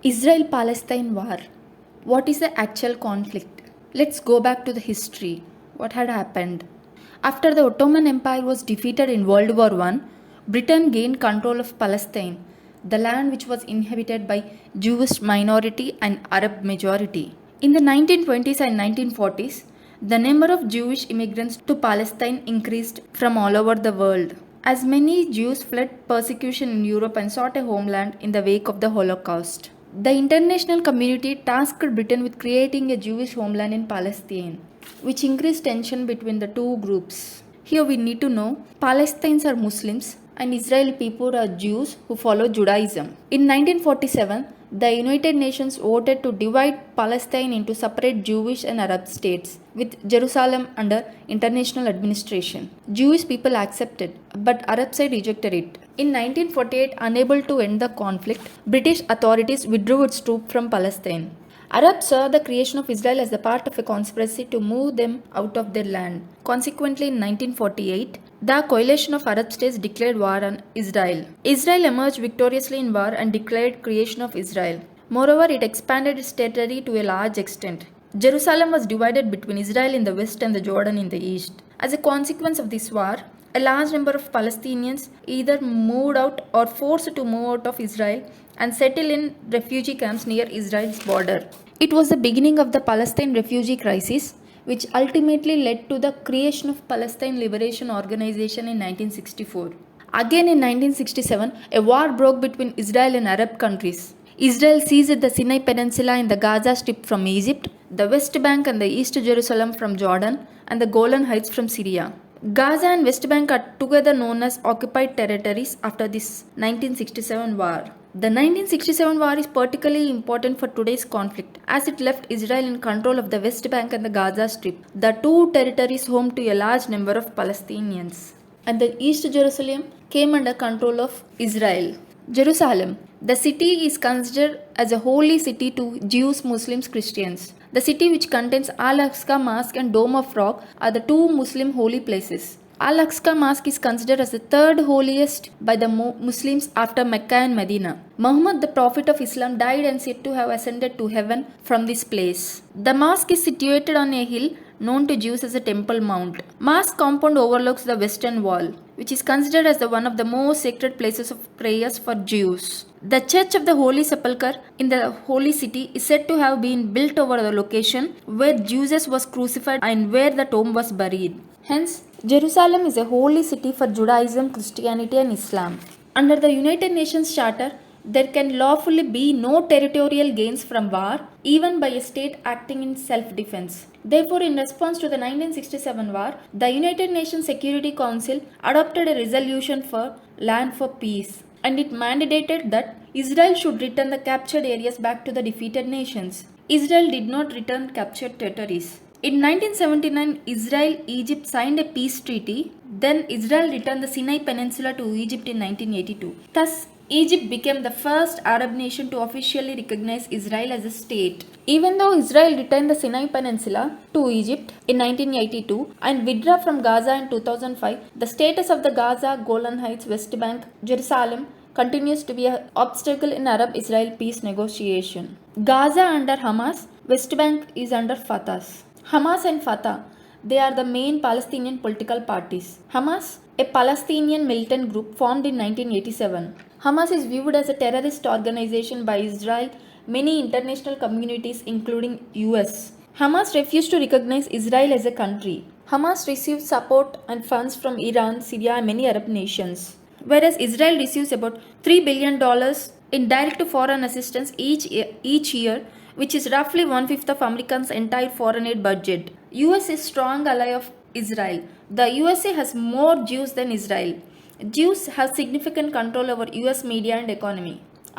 Israel-Palestine war. What is the actual conflict? Let's go back to the history. What had happened? After the Ottoman Empire was defeated in World War I, Britain gained control of Palestine, the land which was inhabited by Jewish minority and Arab majority. In the 1920s and 1940s, the number of Jewish immigrants to Palestine increased from all over the world, as many Jews fled persecution in Europe and sought a homeland in the wake of the Holocaust. The international community tasked Britain with creating a Jewish homeland in Palestine, which increased tension between the two groups. Here we need to know Palestinians are Muslims and Israeli people are Jews who follow Judaism. In 1947, the United Nations voted to divide Palestine into separate Jewish and Arab states, with Jerusalem under international administration. Jewish people accepted, but Arab side rejected it. In 1948, unable to end the conflict, British authorities withdrew its troops from Palestine. Arabs saw the creation of Israel as the part of a conspiracy to move them out of their land. Consequently, in 1948, the coalition of Arab states declared war on Israel. Israel emerged victoriously in war and declared creation of Israel. Moreover, it expanded its territory to a large extent. Jerusalem was divided between Israel in the west and the Jordan in the east. As a consequence of this war, a large number of Palestinians either moved out or forced to move out of Israel and settle in refugee camps near Israel's border. It was the beginning of the Palestine refugee crisis, which ultimately led to the creation of Palestine Liberation Organization in 1964. Again in 1967, a war broke between Israel and Arab countries. Israel seized the Sinai Peninsula in the Gaza Strip from Egypt, the West Bank and the East Jerusalem from Jordan, and the Golan Heights from Syria. Gaza and West Bank are together known as occupied territories after this 1967 war. The 1967 war is particularly important for today's conflict as it left Israel in control of the West Bank and the Gaza Strip, the two territories home to a large number of Palestinians. And the East Jerusalem came under control of Israel. Jerusalem. The city is considered as a holy city to Jews, Muslims, Christians. The city, which contains Al-Aqsa Mosque and Dome of Rock, are the two Muslim holy places. Al-Aqsa Mosque is considered as the third holiest by the Muslims after Mecca and Medina. Muhammad, the Prophet of Islam, died and said to have ascended to heaven from this place. The mosque is situated on a hill known to Jews as a Temple Mount. Mosque compound overlooks the western wall, which is considered as one of the most sacred places of prayers for Jews. The Church of the Holy Sepulchre in the Holy City is said to have been built over the location where Jesus was crucified and where the tomb was buried. Hence, Jerusalem is a holy city for Judaism, Christianity and Islam. Under the United Nations Charter, there can lawfully be no territorial gains from war, even by a state acting in self-defense. Therefore, in response to the 1967 war, the United Nations Security Council adopted a resolution for land for peace, and it mandated that Israel should return the captured areas back to the defeated nations. Israel did not return captured territories. In 1979, Israel-Egypt signed a peace treaty. Then Israel returned the Sinai Peninsula to Egypt in 1982. Thus, Egypt became the first Arab nation to officially recognize Israel as a state. Even though Israel returned the Sinai Peninsula to Egypt in 1982 and withdrew from Gaza in 2005, the status of the Gaza, Golan Heights, West Bank, Jerusalem continues to be an obstacle in Arab-Israel peace negotiation. Gaza under Hamas, West Bank is under Fatah. Hamas and Fatah, they are the main Palestinian political parties. Hamas, a Palestinian militant group formed in 1987. Hamas is viewed as a terrorist organization by Israel, many international communities including US. Hamas refused to recognize Israel as a country. Hamas receives support and funds from Iran, Syria and many Arab nations, whereas Israel receives about $3 billion in direct foreign assistance each year, which is roughly 1/5 of America's entire foreign aid budget. US is strong ally of Israel. The USA has more Jews than Israel. Jews have significant control over US media and economy.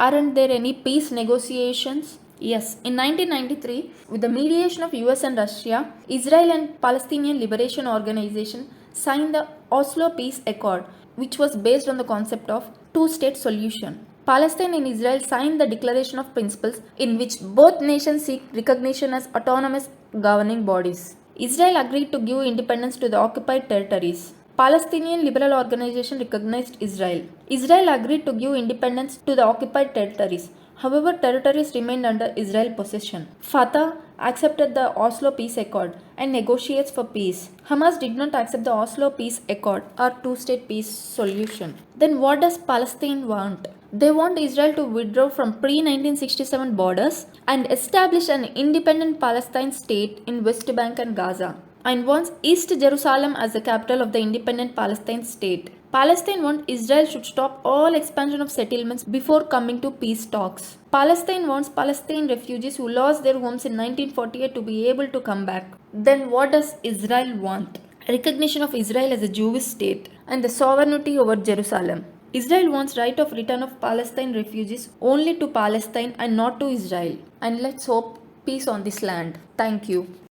Aren't there any peace negotiations? Yes, in 1993, with the mediation of US and Russia, Israel and Palestinian Liberation Organization signed the Oslo Peace Accord, which was based on the concept of two-state solution. Palestine and Israel signed the Declaration of Principles, in which both nations seek recognition as autonomous governing bodies. Israel agreed to give independence to the occupied territories. Palestinian Liberal Organization recognized Israel. Israel agreed to give independence to the occupied territories. However, territories remained under Israel possession. Fatah accepted the Oslo Peace Accord and negotiates for peace. Hamas did not accept the Oslo Peace Accord or two-state peace solution. Then what does Palestine want? They want Israel to withdraw from pre-1967 borders and establish an independent Palestine state in West Bank and Gaza, and wants East Jerusalem as the capital of the independent Palestine state. Palestine wants Israel should stop all expansion of settlements before coming to peace talks. Palestine wants Palestinian refugees who lost their homes in 1948 to be able to come back. Then what does Israel want? Recognition of Israel as a Jewish state and the sovereignty over Jerusalem. Israel wants right of return of Palestine refugees only to Palestine and not to Israel. And let's hope peace on this land. Thank you.